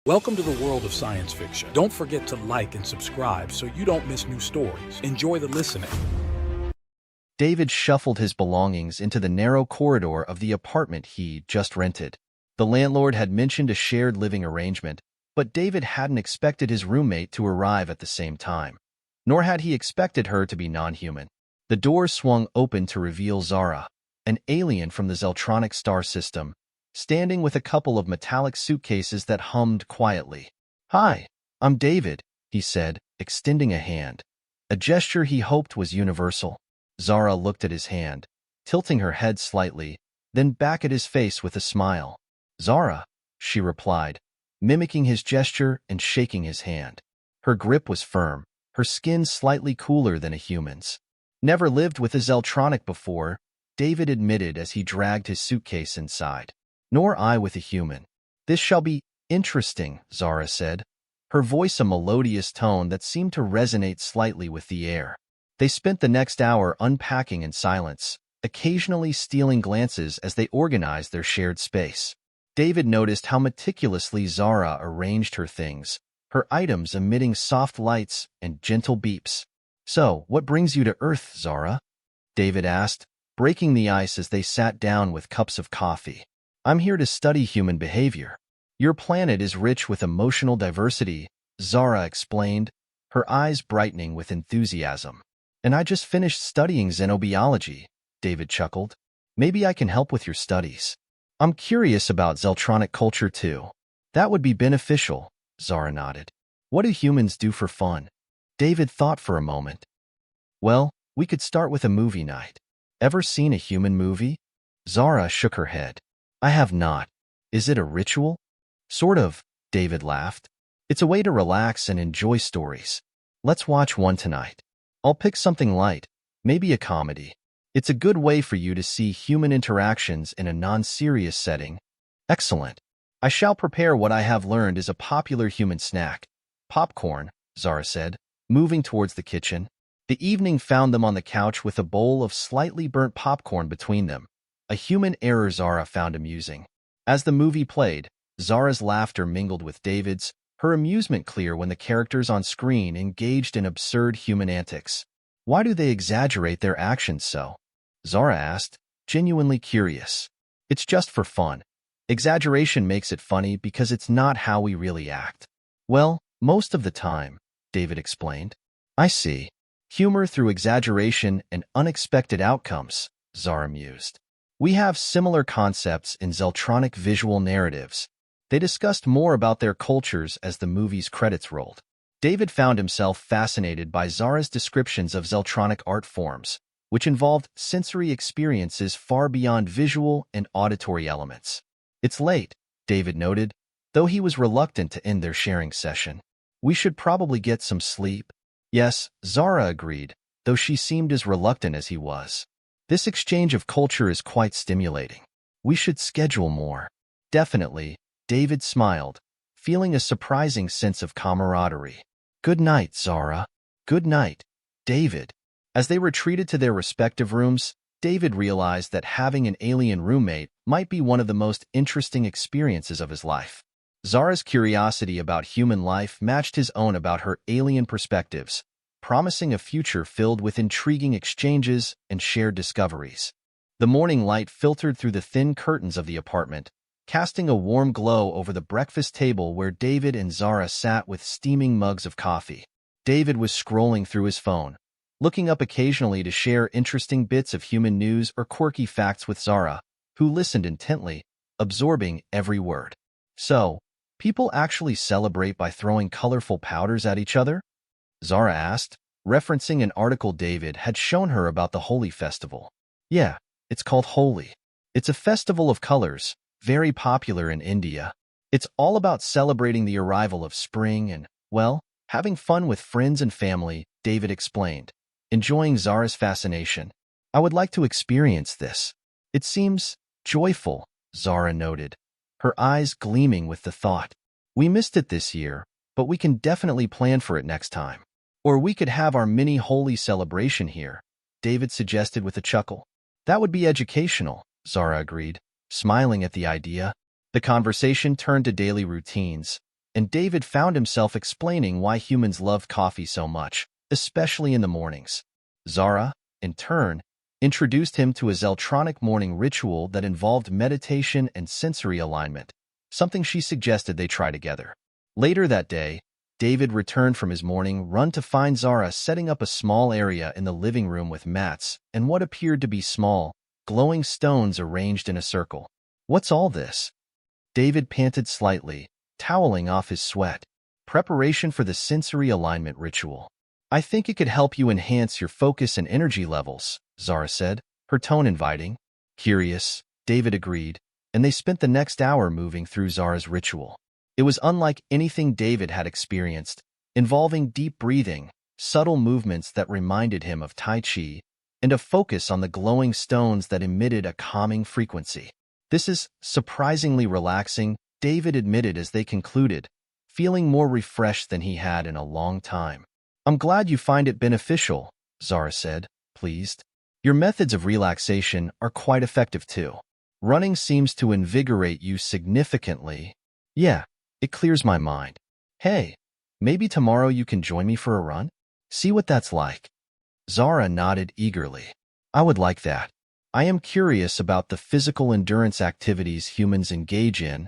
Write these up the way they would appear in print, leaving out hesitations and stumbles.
Welcome to the world of science fiction. Don't forget to like and subscribe so you don't miss new stories. Enjoy the listening. David shuffled his belongings into the narrow corridor of the apartment he just rented. The landlord had mentioned a shared living arrangement, but David hadn't expected his roommate to arrive at the same time. Nor had he expected her to be non-human. The door swung open to reveal Zara, an alien from the Zeltronic star system, standing with a couple of metallic suitcases that hummed quietly. "Hi, I'm David," he said, extending a hand, a gesture he hoped was universal. Zara looked at his hand, tilting her head slightly, then back at his face with a smile. "Zara," she replied, mimicking his gesture and shaking his hand. Her grip was firm, her skin slightly cooler than a human's. "Never lived with a Zeltronic before," David admitted as he dragged his suitcase inside. "Nor I with a human." "This shall be interesting," Zara said, her voice a melodious tone that seemed to resonate slightly with the air. They spent the next hour unpacking in silence, occasionally stealing glances as they organized their shared space. David noticed how meticulously Zara arranged her things, her items emitting soft lights and gentle beeps. "So, what brings you to Earth, Zara?" David asked, breaking the ice as they sat down with cups of coffee. "I'm here to study human behavior. Your planet is rich with emotional diversity," Zara explained, her eyes brightening with enthusiasm. "And I just finished studying xenobiology," David chuckled. "Maybe I can help with your studies. I'm curious about Zeltronic culture too." "That would be beneficial," Zara nodded. "What do humans do for fun?" David thought for a moment. "Well, we could start with a movie night. Ever seen a human movie?" Zara shook her head. "I have not. Is it a ritual?" "Sort of," David laughed. "It's a way to relax and enjoy stories. Let's watch one tonight. I'll pick something light, maybe a comedy. It's a good way for you to see human interactions in a non-serious setting." "Excellent. I shall prepare what I have learned is a popular human snack. Popcorn," Zara said, moving towards the kitchen. The evening found them on the couch with a bowl of slightly burnt popcorn between them, a human error Zara found amusing. As the movie played, Zara's laughter mingled with David's, her amusement clear when the characters on screen engaged in absurd human antics. "Why do they exaggerate their actions so?" Zara asked, genuinely curious. "It's just for fun. Exaggeration makes it funny because it's not how we really act." "Well, most of the time," David explained. "I see. Humor through exaggeration and unexpected outcomes," Zara mused. "We have similar concepts in Zeltronic visual narratives." They discussed more about their cultures as the movie's credits rolled. David found himself fascinated by Zara's descriptions of Zeltronic art forms, which involved sensory experiences far beyond visual and auditory elements. "It's late," David noted, though he was reluctant to end their sharing session. "We should probably get some sleep." "Yes," Zara agreed, though she seemed as reluctant as he was. "This exchange of culture is quite stimulating. We should schedule more." "Definitely," David smiled, feeling a surprising sense of camaraderie. "Good night, Zara." "Good night, David." As they retreated to their respective rooms, David realized that having an alien roommate might be one of the most interesting experiences of his life. Zara's curiosity about human life matched his own about her alien perspectives, promising a future filled with intriguing exchanges and shared discoveries. The morning light filtered through the thin curtains of the apartment, casting a warm glow over the breakfast table where David and Zara sat with steaming mugs of coffee. David was scrolling through his phone, looking up occasionally to share interesting bits of human news or quirky facts with Zara, who listened intently, absorbing every word. "So, people actually celebrate by throwing colorful powders at each other?" Zara asked, referencing an article David had shown her about the Holi festival. "Yeah, it's called Holi. It's a festival of colors, very popular in India. It's all about celebrating the arrival of spring and, well, having fun with friends and family," David explained, enjoying Zara's fascination. "I would like to experience this. It seems joyful," Zara noted, her eyes gleaming with the thought. "We missed it this year, but we can definitely plan for it next time. Or we could have our mini Holi celebration here," David suggested with a chuckle. "That would be educational," Zara agreed, smiling at the idea. The conversation turned to daily routines, and David found himself explaining why humans love coffee so much, especially in the mornings. Zara, in turn, introduced him to a Zeltronic morning ritual that involved meditation and sensory alignment, something she suggested they try together. Later that day, David returned from his morning run to find Zara setting up a small area in the living room with mats and what appeared to be small, glowing stones arranged in a circle. "What's all this?" David panted slightly, toweling off his sweat. "Preparation for the sensory alignment ritual. I think it could help you enhance your focus and energy levels," Zara said, her tone inviting. Curious, David agreed, and they spent the next hour moving through Zara's ritual. It was unlike anything David had experienced, involving deep breathing, subtle movements that reminded him of Tai Chi, and a focus on the glowing stones that emitted a calming frequency. "This is surprisingly relaxing," David admitted as they concluded, feeling more refreshed than he had in a long time. "I'm glad you find it beneficial," Zara said, pleased. "Your methods of relaxation are quite effective too. Running seems to invigorate you significantly." "Yeah, it clears my mind." "Hey, maybe tomorrow you can join me for a run? See what that's like." Zara nodded eagerly. "I would like that. I am curious about the physical endurance activities humans engage in."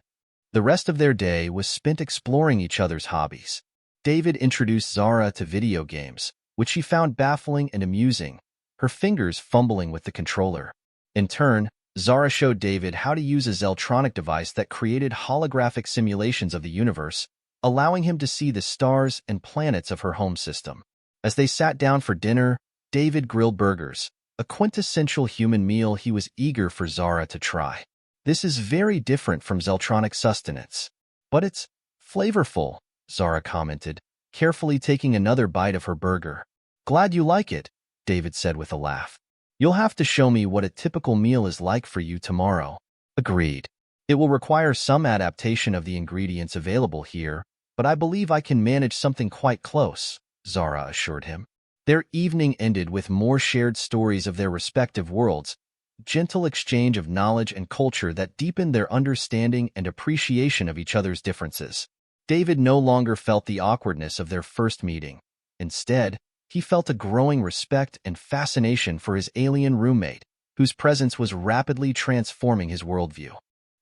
The rest of their day was spent exploring each other's hobbies. David introduced Zara to video games, which she found baffling and amusing, her fingers fumbling with the controller. In turn, Zara showed David how to use a Zeltronic device that created holographic simulations of the universe, allowing him to see the stars and planets of her home system. As they sat down for dinner, David grilled burgers, a quintessential human meal he was eager for Zara to try. "This is very different from Zeltronic sustenance, but it's flavorful," Zara commented, carefully taking another bite of her burger. "Glad you like it," David said with a laugh. "You'll have to show me what a typical meal is like for you tomorrow." "Agreed. It will require some adaptation of the ingredients available here, but I believe I can manage something quite close," Zara assured him. Their evening ended with more shared stories of their respective worlds, gentle exchange of knowledge and culture that deepened their understanding and appreciation of each other's differences. David no longer felt the awkwardness of their first meeting. Instead, he felt a growing respect and fascination for his alien roommate, whose presence was rapidly transforming his worldview.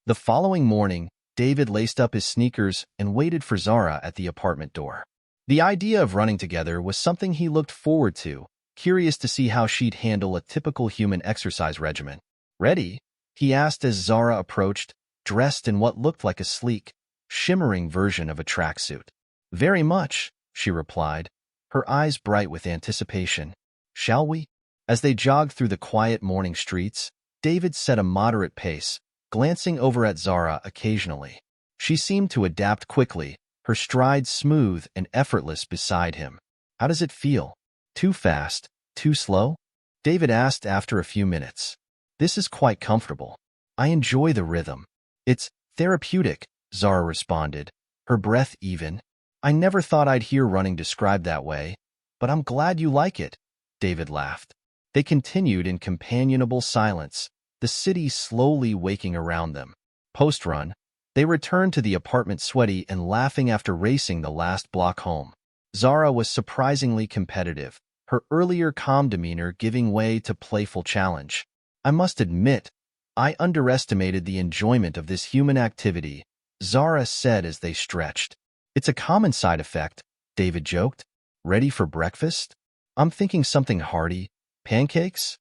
The following morning, David laced up his sneakers and waited for Zara at the apartment door. The idea of running together was something he looked forward to, curious to see how she'd handle a typical human exercise regimen. "Ready?" he asked as Zara approached, dressed in what looked like a sleek, shimmering version of a tracksuit. "Very much," she replied, her eyes bright with anticipation. "Shall we?" As they jogged through the quiet morning streets, David set a moderate pace, glancing over at Zara occasionally. She seemed to adapt quickly, her stride smooth and effortless beside him. "How does it feel? Too fast? Too slow?" David asked after a few minutes. "This is quite comfortable. I enjoy the rhythm. It's therapeutic," Zara responded, her breath even. "I never thought I'd hear running described that way, but I'm glad you like it," David laughed. They continued in companionable silence, the city slowly waking around them. Post-run, they returned to the apartment sweaty and laughing after racing the last block home. Zara was surprisingly competitive, her earlier calm demeanor giving way to playful challenge. "I must admit, I underestimated the enjoyment of this human activity," Zara said as they stretched. "It's a common side effect," David joked. "Ready for breakfast?" "I'm thinking something hearty. Pancakes?"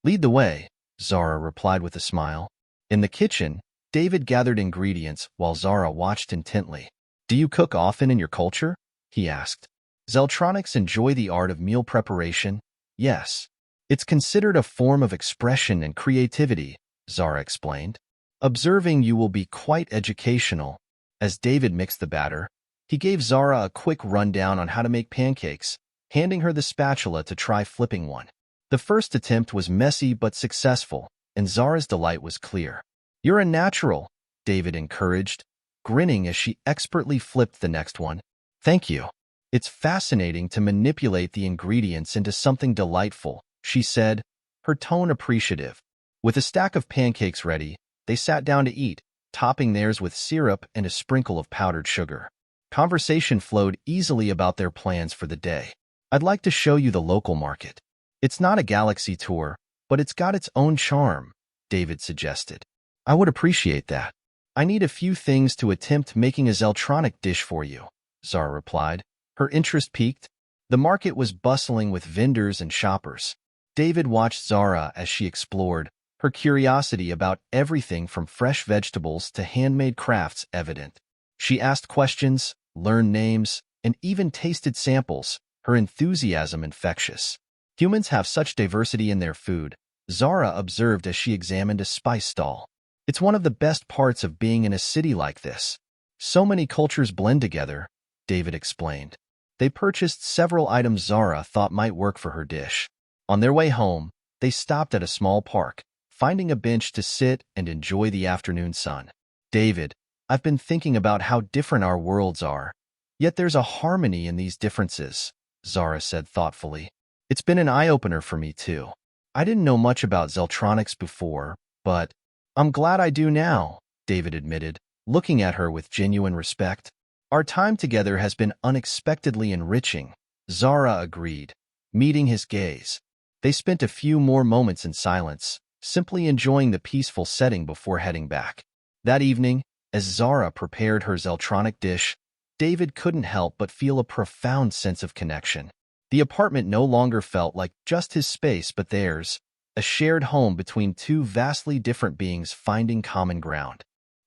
"Lead the way," Zara replied with a smile. In the kitchen, David gathered ingredients while Zara watched intently. "Do you cook often in your culture?" he asked. "Zeltronics enjoy the art of meal preparation, yes. It's considered a form of expression and creativity," Zara explained. "Observing you will be quite educational." As David mixed the batter, he gave Zara a quick rundown on how to make pancakes, handing her the spatula to try flipping one. The first attempt was messy but successful, and Zara's delight was clear. "You're a natural," David encouraged, grinning as she expertly flipped the next one. "Thank you. It's fascinating to manipulate the ingredients into something delightful," she said, her tone appreciative. With a stack of pancakes ready, they sat down to eat, topping theirs with syrup and a sprinkle of powdered sugar. Conversation flowed easily about their plans for the day. I'd like to show you the local market. It's not a galaxy tour, but it's got its own charm, David suggested. I would appreciate that. I need a few things to attempt making a Zeltronic dish for you, Zara replied. Her interest piqued. The market was bustling with vendors and shoppers. David watched Zara as she explored, her curiosity about everything from fresh vegetables to handmade crafts evident. She asked questions, learned names, and even tasted samples, her enthusiasm infectious. Humans have such diversity in their food, Zara observed as she examined a spice stall. It's one of the best parts of being in a city like this. So many cultures blend together, David explained. They purchased several items Zara thought might work for her dish. On their way home, they stopped at a small park, finding a bench to sit and enjoy the afternoon sun. David, I've been thinking about how different our worlds are. Yet there's a harmony in these differences, Zara said thoughtfully. It's been an eye-opener for me, too. I didn't know much about Zeltronics before, but I'm glad I do now, David admitted, looking at her with genuine respect. Our time together has been unexpectedly enriching, Zara agreed, meeting his gaze. They spent a few more moments in silence, simply enjoying the peaceful setting before heading back. That evening, as Zara prepared her Zeltronic dish, David couldn't help but feel a profound sense of connection. The apartment no longer felt like just his space but theirs, a shared home between two vastly different beings finding common ground.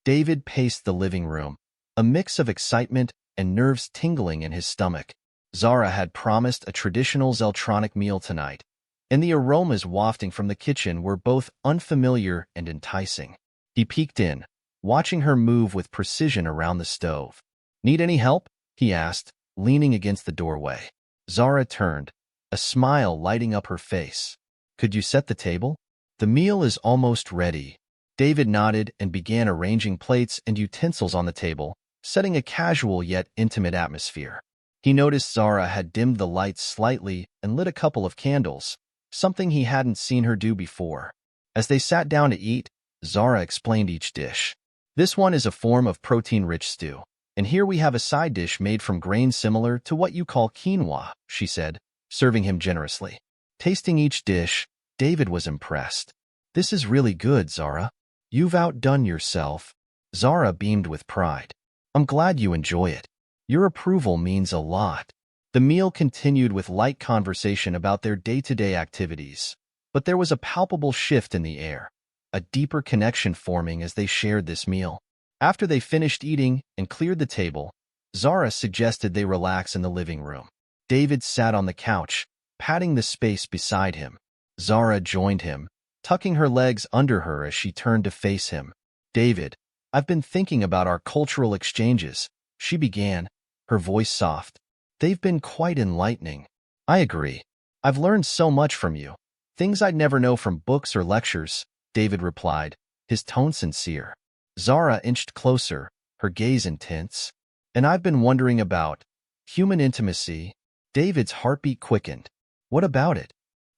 David paced the living room, a mix of excitement and nerves tingling in his stomach. Zara had promised a traditional Zeltronic meal tonight, and the aromas wafting from the kitchen were both unfamiliar and enticing. He peeked in, watching her move with precision around the stove. "Need any help?" he asked, leaning against the doorway. Zara turned, a smile lighting up her face. "Could you set the table?" "The meal is almost ready." David nodded and began arranging plates and utensils on the table, setting a casual yet intimate atmosphere. He noticed Zara had dimmed the lights slightly and lit a couple of candles, something he hadn't seen her do before. As they sat down to eat, Zara explained each dish. "This one is a form of protein-rich stew, and here we have a side dish made from grains similar to what you call quinoa," she said, serving him generously. Tasting each dish, David was impressed. "This is really good, Zara. You've outdone yourself." Zara beamed with pride. "I'm glad you enjoy it. Your approval means a lot." The meal continued with light conversation about their day-to-day activities, but there was a palpable shift in the air, a deeper connection forming as they shared this meal. After they finished eating and cleared the table, Zara suggested they relax in the living room. David sat on the couch, patting the space beside him. Zara joined him, tucking her legs under her as she turned to face him. "David, I've been thinking about our cultural exchanges," she began, her voice soft. "They've been quite enlightening." "I agree. I've learned so much from you. Things I'd never know from books or lectures," David replied, his tone sincere. Zara inched closer, her gaze intense. "And I've been wondering about human intimacy." David's heartbeat quickened. "What about it?"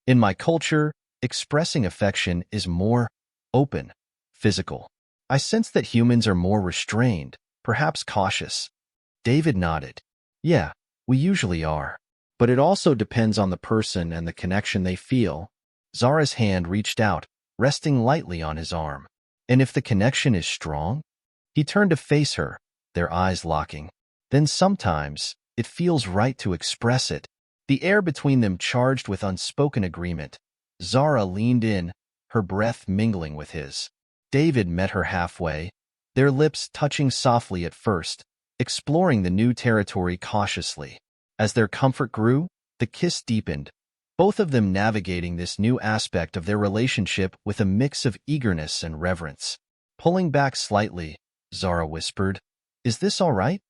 "In my culture, expressing affection is more open, physical. I sense that humans are more restrained, perhaps cautious." David nodded. "Yeah, we usually are. But it also depends on the person and the connection they feel." Zara's hand reached out, resting lightly on his arm. "And if the connection is strong?" He turned to face her, their eyes locking. "Then sometimes it feels right to express it." The air between them charged with unspoken agreement. Zara leaned in, her breath mingling with his. David met her halfway, their lips touching softly at first, exploring the new territory cautiously. As their comfort grew, the kiss deepened, both of them navigating this new aspect of their relationship with a mix of eagerness and reverence. Pulling back slightly, Zara whispered, "Is this all right?"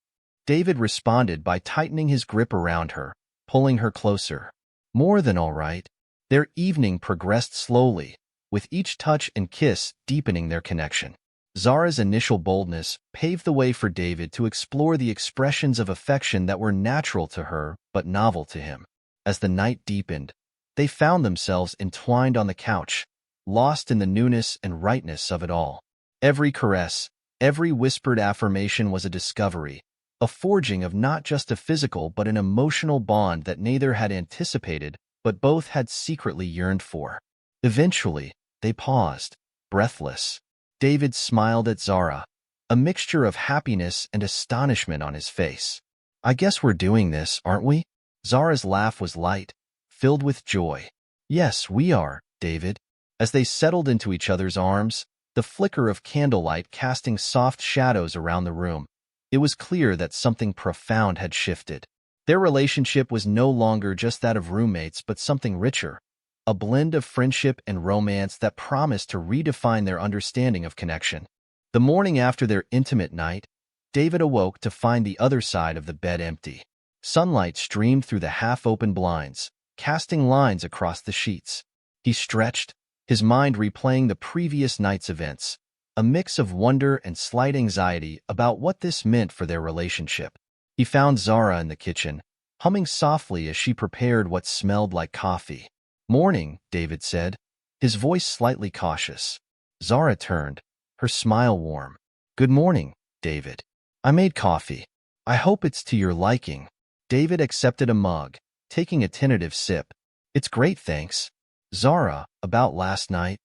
David responded by tightening his grip around her, pulling her closer. "More than all right." Their evening progressed slowly, with each touch and kiss deepening their connection. Zara's initial boldness paved the way for David to explore the expressions of affection that were natural to her but novel to him. As the night deepened, they found themselves entwined on the couch, lost in the newness and rightness of it all. Every caress, every whispered affirmation was a discovery, a forging of not just a physical but an emotional bond that neither had anticipated but both had secretly yearned for. Eventually, they paused, breathless. David smiled at Zara, a mixture of happiness and astonishment on his face. "I guess we're doing this, aren't we?" Zara's laugh was light, filled with joy. "Yes, we are, David." As they settled into each other's arms, the flicker of candlelight casting soft shadows around the room, it was clear that something profound had shifted. Their relationship was no longer just that of roommates but something richer, a blend of friendship and romance that promised to redefine their understanding of connection. The morning after their intimate night, David awoke to find the other side of the bed empty. Sunlight streamed through the half-open blinds, casting lines across the sheets. He stretched, his mind replaying the previous night's events, a mix of wonder and slight anxiety about what this meant for their relationship. He found Zara in the kitchen, humming softly as she prepared what smelled like coffee. "Morning," David said, his voice slightly cautious. Zara turned, her smile warm. "Good morning, David. I made coffee. I hope it's to your liking." David accepted a mug, taking a tentative sip. "It's great, thanks." "Zara, about last night?"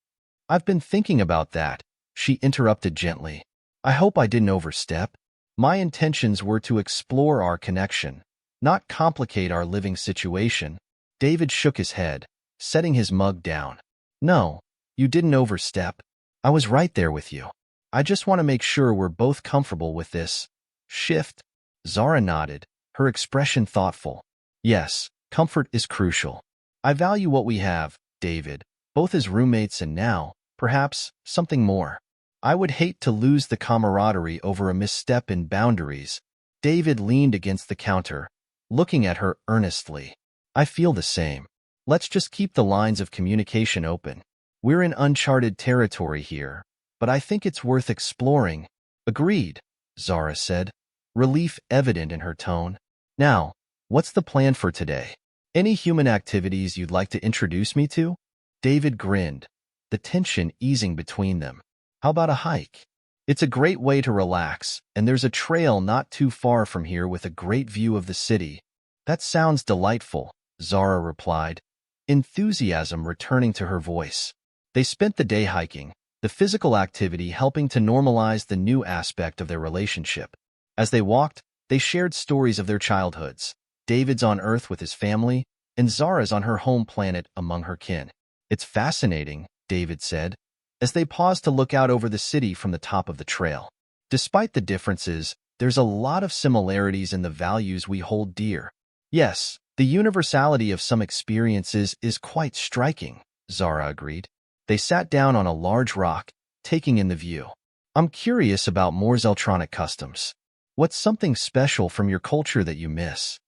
"I've been thinking about that," she interrupted gently. "I hope I didn't overstep. My intentions were to explore our connection, not complicate our living situation." David shook his head, setting his mug down. "No, you didn't overstep. I was right there with you. I just want to make sure we're both comfortable with this shift." Zara nodded, her expression thoughtful. "Yes, comfort is crucial. I value what we have, David, both as roommates and now, perhaps, something more. I would hate to lose the camaraderie over a misstep in boundaries." David leaned against the counter, looking at her earnestly. "I feel the same. Let's just keep the lines of communication open. We're in uncharted territory here, but I think it's worth exploring." "Agreed," Zara said, relief evident in her tone. "Now, what's the plan for today? Any human activities you'd like to introduce me to?" David grinned, the tension easing between them. "How about a hike? It's a great way to relax, and there's a trail not too far from here with a great view of the city." "That sounds delightful," Zara replied, enthusiasm returning to her voice. They spent the day hiking, the physical activity helping to normalize the new aspect of their relationship. As they walked, they shared stories of their childhoods, David's on Earth with his family, and Zara's on her home planet among her kin. "It's fascinating," David said, as they paused to look out over the city from the top of the trail. "Despite the differences, there's a lot of similarities in the values we hold dear." "Yes, the universality of some experiences is quite striking," Zara agreed. They sat down on a large rock, taking in the view. "I'm curious about more Zeltronic customs. What's something special from your culture that you miss?"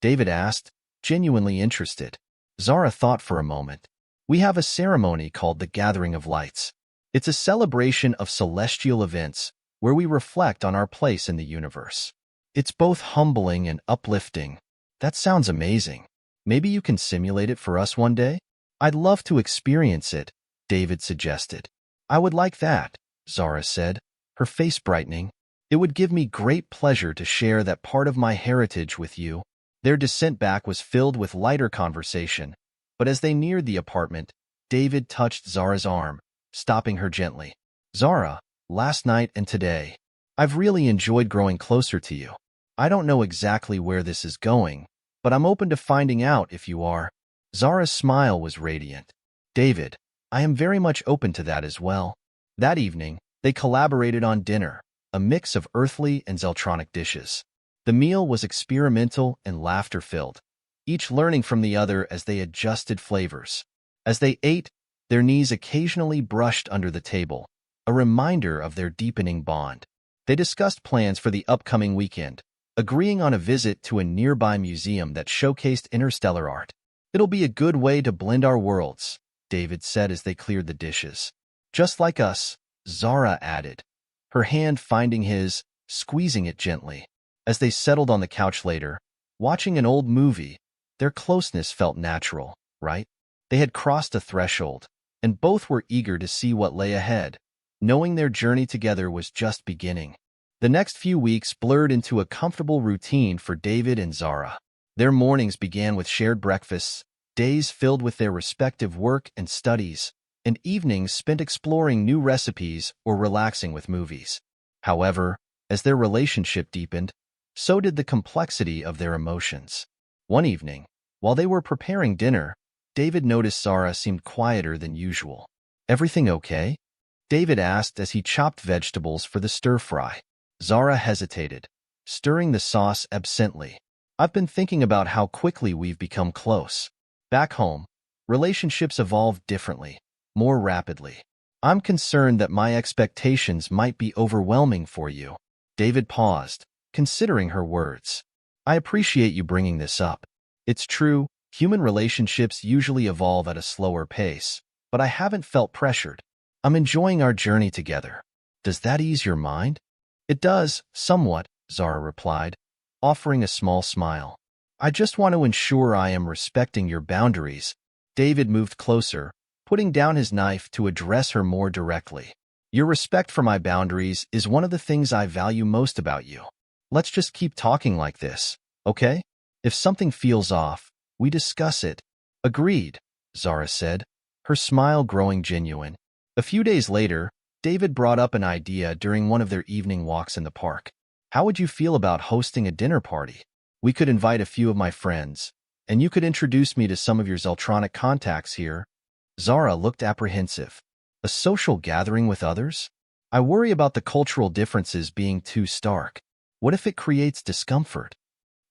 David asked, genuinely interested. Zara thought for a moment. "We have a ceremony called the Gathering of Lights. It's a celebration of celestial events where we reflect on our place in the universe. It's both humbling and uplifting." "That sounds amazing. Maybe you can simulate it for us one day?" "I'd love to experience it," David suggested. "I would like that," Zara said, her face brightening. "It would give me great pleasure to share that part of my heritage with you." Their descent back was filled with lighter conversation, but as they neared the apartment, David touched Zara's arm, stopping her gently. "Zara, last night and today, I've really enjoyed growing closer to you. I don't know exactly where this is going, but I'm open to finding out if you are." Zara's smile was radiant. "David, I am very much open to that as well." That evening, they collaborated on dinner, a mix of earthly and Zeltronic dishes. The meal was experimental and laughter-filled, each learning from the other as they adjusted flavors. As they ate, their knees occasionally brushed under the table, a reminder of their deepening bond. They discussed plans for the upcoming weekend, agreeing on a visit to a nearby museum that showcased interstellar art. "It'll be a good way to blend our worlds," David said as they cleared the dishes. "Just like us," Zara added, her hand finding his, squeezing it gently. As they settled on the couch later, watching an old movie, their closeness felt natural, right? They had crossed a threshold, and both were eager to see what lay ahead, knowing their journey together was just beginning. The next few weeks blurred into a comfortable routine for David and Zara. Their mornings began with shared breakfasts, days filled with their respective work and studies, and evenings spent exploring new recipes or relaxing with movies. However, as their relationship deepened, so did the complexity of their emotions. One evening, while they were preparing dinner, David noticed Zara seemed quieter than usual. "Everything okay?" David asked as he chopped vegetables for the stir-fry. Zara hesitated, stirring the sauce absently. "I've been thinking about how quickly we've become close. Back home, relationships evolve differently, more rapidly. I'm concerned that my expectations might be overwhelming for you." David paused, considering her words. "I appreciate you bringing this up. It's true, human relationships usually evolve at a slower pace, but I haven't felt pressured. I'm enjoying our journey together. Does that ease your mind?" "It does, somewhat," Zara replied, offering a small smile. "I just want to ensure I am respecting your boundaries." David moved closer, putting down his knife to address her more directly. "Your respect for my boundaries is one of the things I value most about you. Let's just keep talking like this, okay? If something feels off, we discuss it." "Agreed," Zara said, her smile growing genuine. A few days later, David brought up an idea during one of their evening walks in the park. "How would you feel about hosting a dinner party? We could invite a few of my friends, and you could introduce me to some of your Zeltronic contacts here." Zara looked apprehensive. "A social gathering with others? I worry about the cultural differences being too stark. What if it creates discomfort?"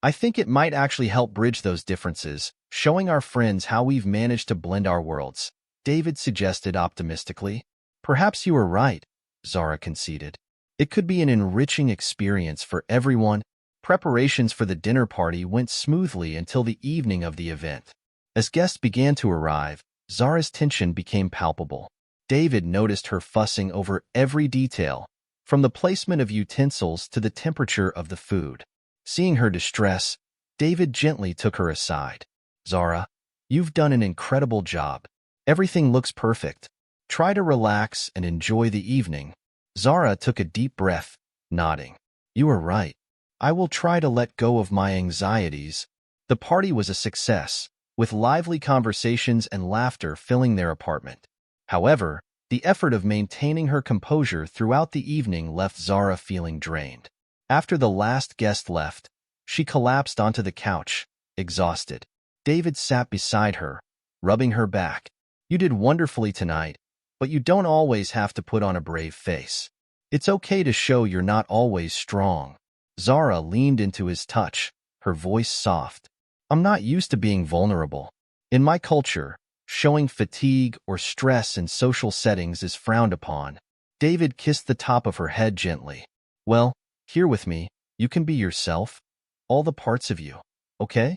"I think it might actually help bridge those differences, showing our friends how we've managed to blend our worlds," David suggested optimistically. "Perhaps you are right," Zara conceded. "It could be an enriching experience for everyone." Preparations for the dinner party went smoothly until the evening of the event. As guests began to arrive, Zara's tension became palpable. David noticed her fussing over every detail, from the placement of utensils to the temperature of the food. Seeing her distress, David gently took her aside. "Zara, you've done an incredible job. Everything looks perfect. Try to relax and enjoy the evening." Zara took a deep breath, nodding. "You are right. I will try to let go of my anxieties." The party was a success, with lively conversations and laughter filling their apartment. However, the effort of maintaining her composure throughout the evening left Zara feeling drained. After the last guest left, she collapsed onto the couch, exhausted. David sat beside her, rubbing her back. "You did wonderfully tonight, but you don't always have to put on a brave face. It's okay to show you're not always strong." Zara leaned into his touch, her voice soft. "I'm not used to being vulnerable. In my culture, showing fatigue or stress in social settings is frowned upon." David kissed the top of her head gently. "Well, here with me, you can be yourself, all the parts of you, okay?"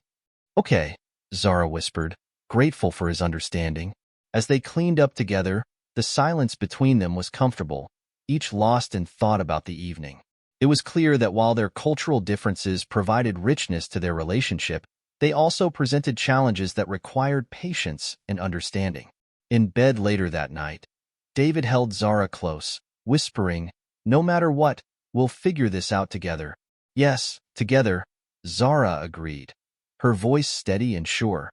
"Okay," Zara whispered, grateful for his understanding. As they cleaned up together, the silence between them was comfortable, each lost in thought about the evening. It was clear that while their cultural differences provided richness to their relationship, they also presented challenges that required patience and understanding. In bed later that night, David held Zara close, whispering, "No matter what, we'll figure this out together." "Yes, together," Zara agreed, her voice steady and sure,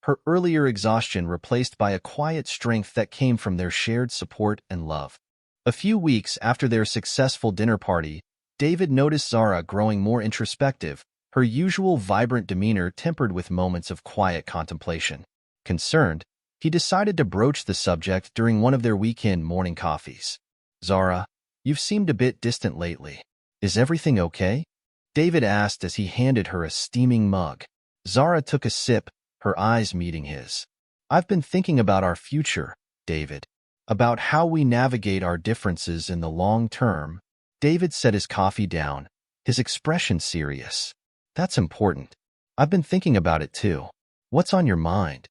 her earlier exhaustion replaced by a quiet strength that came from their shared support and love. A few weeks after their successful dinner party, David noticed Zara growing more introspective, her usual vibrant demeanor tempered with moments of quiet contemplation. Concerned, he decided to broach the subject during one of their weekend morning coffees. "Zara, you've seemed a bit distant lately. Is everything okay?" David asked as he handed her a steaming mug. Zara took a sip, her eyes meeting his. "I've been thinking about our future, David. About how we navigate our differences in the long term." David set his coffee down, his expression serious. "That's important. I've been thinking about it too. What's on your mind?"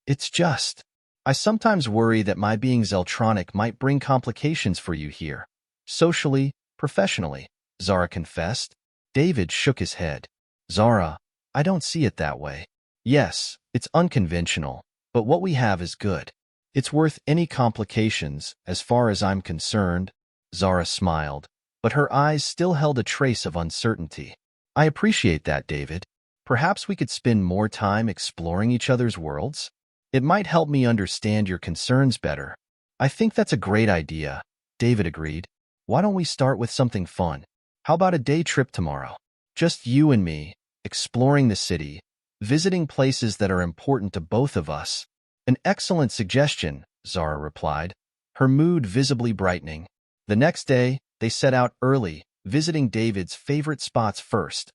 "It's just, I sometimes worry that my being Zeltronic might bring complications for you here. Socially, professionally," Zara confessed. David shook his head. "Zara, I don't see it that way. Yes, it's unconventional, but what we have is good. It's worth any complications, as far as I'm concerned." Zara smiled, but her eyes still held a trace of uncertainty. I appreciate that, David. Perhaps we could spend more time exploring each other's worlds? It might help me understand your concerns better. I think that's a great idea, David agreed. Why don't we start with something fun? How about a day trip tomorrow? Just you and me, exploring the city, visiting places that are important to both of us. An excellent suggestion, Zara replied, her mood visibly brightening. The next day, they set out early, visiting David's favorite spots first.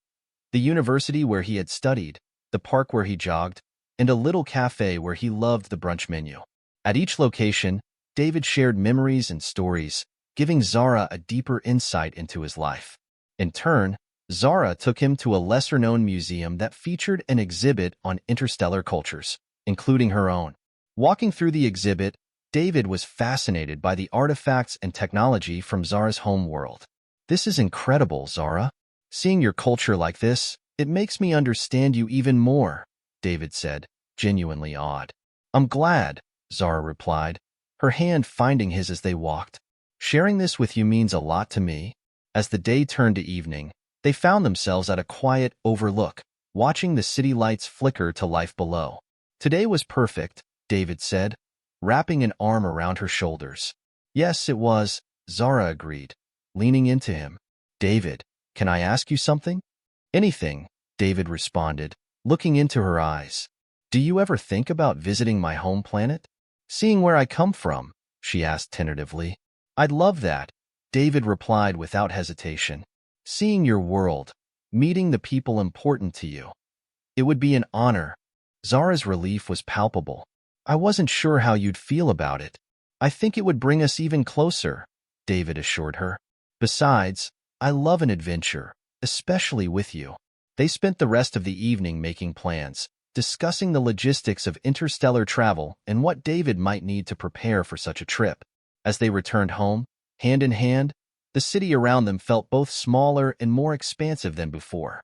The university where he had studied, the park where he jogged, and a little cafe where he loved the brunch menu. At each location, David shared memories and stories, giving Zara a deeper insight into his life. In turn, Zara took him to a lesser-known museum that featured an exhibit on interstellar cultures, including her own. Walking through the exhibit, David was fascinated by the artifacts and technology from Zara's home world. This is incredible, Zara. Seeing your culture like this, it makes me understand you even more, David said, genuinely awed. I'm glad, Zara replied, her hand finding his as they walked. Sharing this with you means a lot to me. As the day turned to evening, they found themselves at a quiet overlook, watching the city lights flicker to life below. Today was perfect, David said, wrapping an arm around her shoulders. Yes, it was, Zara agreed, leaning into him. David, can I ask you something? Anything, David responded, looking into her eyes. Do you ever think about visiting my home planet? Seeing where I come from, she asked tentatively. I'd love that, David replied without hesitation. Seeing your world, meeting the people important to you. It would be an honor. Zara's relief was palpable. I wasn't sure how you'd feel about it. I think it would bring us even closer, David assured her. Besides, I love an adventure, especially with you. They spent the rest of the evening making plans, discussing the logistics of interstellar travel and what David might need to prepare for such a trip. As they returned home, hand in hand, the city around them felt both smaller and more expansive than before.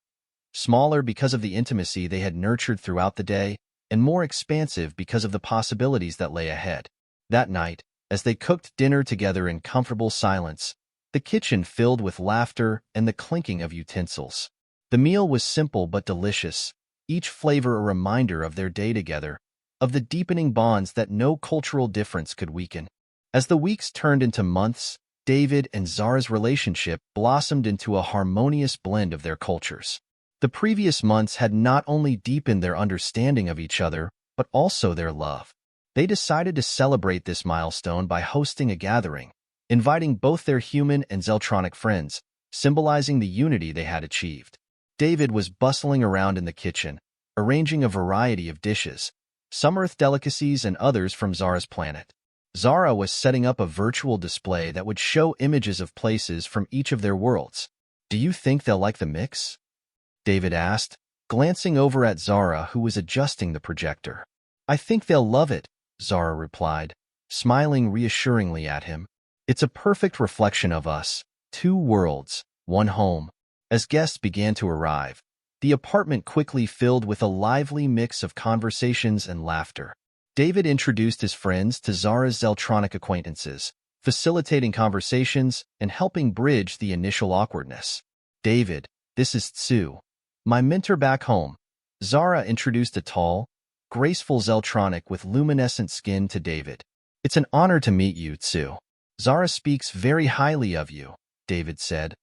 Smaller because of the intimacy they had nurtured throughout the day, and more expansive because of the possibilities that lay ahead. That night, as they cooked dinner together in comfortable silence, the kitchen filled with laughter and the clinking of utensils. The meal was simple but delicious, each flavor a reminder of their day together, of the deepening bonds that no cultural difference could weaken. As the weeks turned into months, David and Zara's relationship blossomed into a harmonious blend of their cultures. The previous months had not only deepened their understanding of each other, but also their love. They decided to celebrate this milestone by hosting a gathering, inviting both their human and Zeltronic friends, symbolizing the unity they had achieved. David was bustling around in the kitchen, arranging a variety of dishes, some Earth delicacies and others from Zara's planet. Zara was setting up a virtual display that would show images of places from each of their worlds. Do you think they'll like the mix? David asked, glancing over at Zara, who was adjusting the projector. I think they'll love it, Zara replied, smiling reassuringly at him. It's a perfect reflection of us, two worlds, one home. As guests began to arrive, the apartment quickly filled with a lively mix of conversations and laughter. David introduced his friends to Zara's Zeltronic acquaintances, facilitating conversations and helping bridge the initial awkwardness. David, this is Tsu, my mentor back home. Zara introduced a tall, graceful Zeltronic with luminescent skin to David. It's an honor to meet you, Tsu. Zara speaks very highly of you, David said,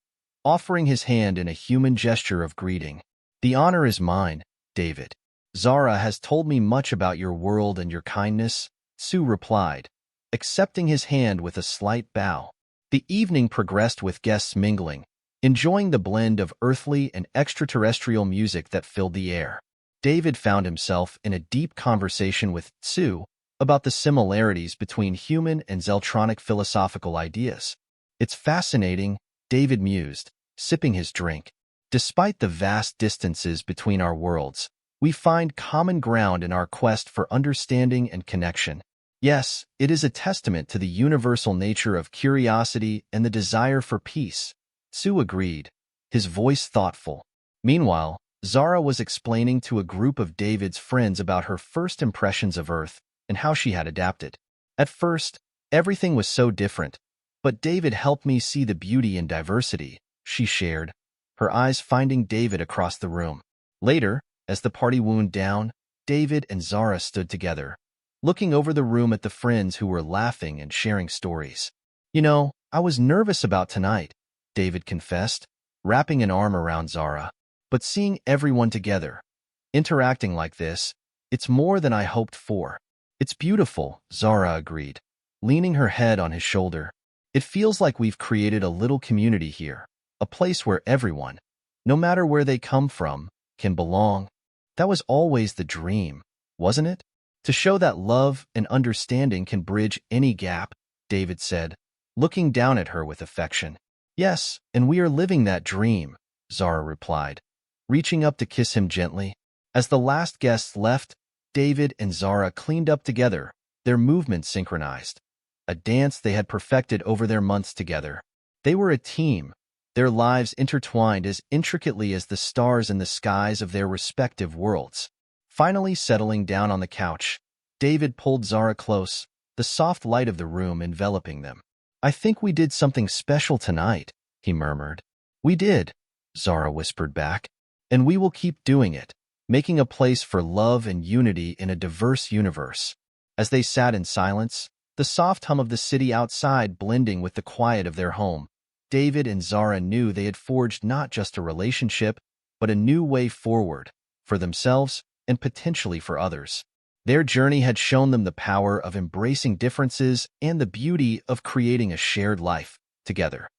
offering his hand in a human gesture of greeting. The honor is mine, David. Zara has told me much about your world and your kindness, Tsu replied, accepting his hand with a slight bow. The evening progressed with guests mingling, enjoying the blend of earthly and extraterrestrial music that filled the air. David found himself in a deep conversation with Tsu about the similarities between human and Zeltronic philosophical ideas. It's fascinating, David mused, sipping his drink. Despite the vast distances between our worlds, we find common ground in our quest for understanding and connection. Yes, it is a testament to the universal nature of curiosity and the desire for peace, Tsu agreed, his voice thoughtful. Meanwhile, Zara was explaining to a group of David's friends about her first impressions of Earth and how she had adapted. At first, everything was so different, But David helped me see the beauty in diversity, she shared, her eyes finding David across the room. Later, as the party wound down, David and Zara stood together, looking over the room at the friends who were laughing and sharing stories. You know, I was nervous about tonight, David confessed, wrapping an arm around Zara. But seeing everyone together, interacting like this, it's more than I hoped for. It's beautiful, Zara agreed, leaning her head on his shoulder. It feels like we've created a little community here, a place where everyone, no matter where they come from, can belong. That was always the dream, wasn't it? To show that love and understanding can bridge any gap, David said, looking down at her with affection. Yes, and we are living that dream, Zara replied, reaching up to kiss him gently. As the last guests left, David and Zara cleaned up together, their movements synchronized, a dance they had perfected over their months together. They were a team, their lives intertwined as intricately as the stars in the skies of their respective worlds. Finally settling down on the couch, David pulled Zara close, the soft light of the room enveloping them. I think we did something special tonight, he murmured. We did, Zara whispered back, and we will keep doing it, making a place for love and unity in a diverse universe. As they sat in silence, the soft hum of the city outside blending with the quiet of their home, David and Zara knew they had forged not just a relationship, but a new way forward, for themselves and potentially for others. Their journey had shown them the power of embracing differences and the beauty of creating a shared life together.